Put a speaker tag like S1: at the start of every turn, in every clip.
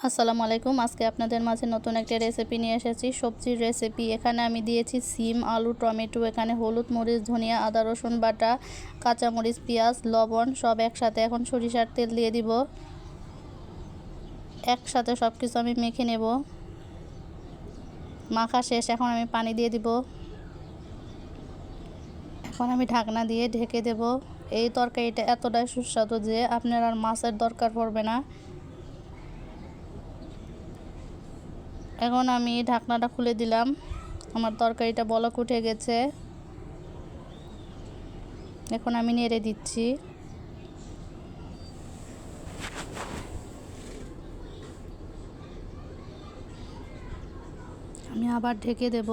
S1: আসসালামু আলাইকুম। আজকে আপনাদের মাঝে নতুন একটা রেসিপি নিয়ে এসেছি, সবজির রেসিপি। এখানে আমি দিয়েছি সিম, আলু, টমেটো, এখানে হলুদ, মরিচ, ধনিয়া, আদা, রসুন বাটা, কাঁচামরিচ, পেঁয়াজ, লবণ সব একসাথে। এখন সরিষার তেল দিয়ে দিব। একসাথে সব কিছু আমি মেখে নেব। মাখা শেষ, এখন আমি পানি দিয়ে দিব। এখন আমি ঢাকনা দিয়ে ঢেকে দেব। এই তরকারিটা এতটাই সুস্বাদু যে আপনার আর মাছের দরকার পড়বে না। এখন আমি ঢাকনাটা খুলে দিলাম। আমার তরকারিটা বলক উঠে গেছে। এখন আমি নেড়ে দিচ্ছি। আমি আবার ঢেকে দেব।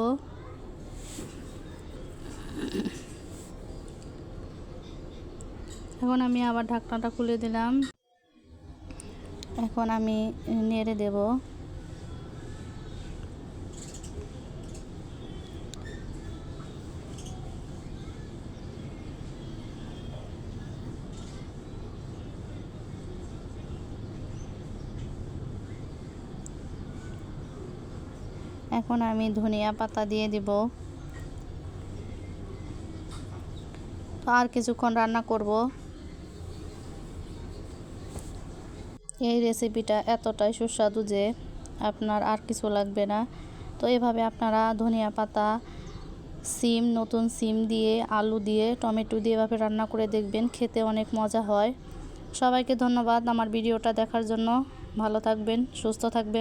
S1: এখন আমি আবার ঢাকনাটা খুলে দিলাম। এখন আমি নেড়ে দেব। এখন আমি ধনিয়া পাতা দিয়ে দিব। তো আর কিছুক্ষণ রান্না করব। এই রেসিপিটা এতটাই সুস্বাদু যে আপনার আর কিছু লাগবে না। তো এভাবে আপনারা ধনিয়া পাতা, সিম, নতুন সিম দিয়ে, আলু দিয়ে, টমেটো দিয়ে এভাবে রান্না করে দেখবেন, খেতে অনেক মজা হয়। সবাইকে ধন্যবাদ আমার ভিডিওটা দেখার জন্য। ভালো থাকবেন, সুস্থ থাকবেন।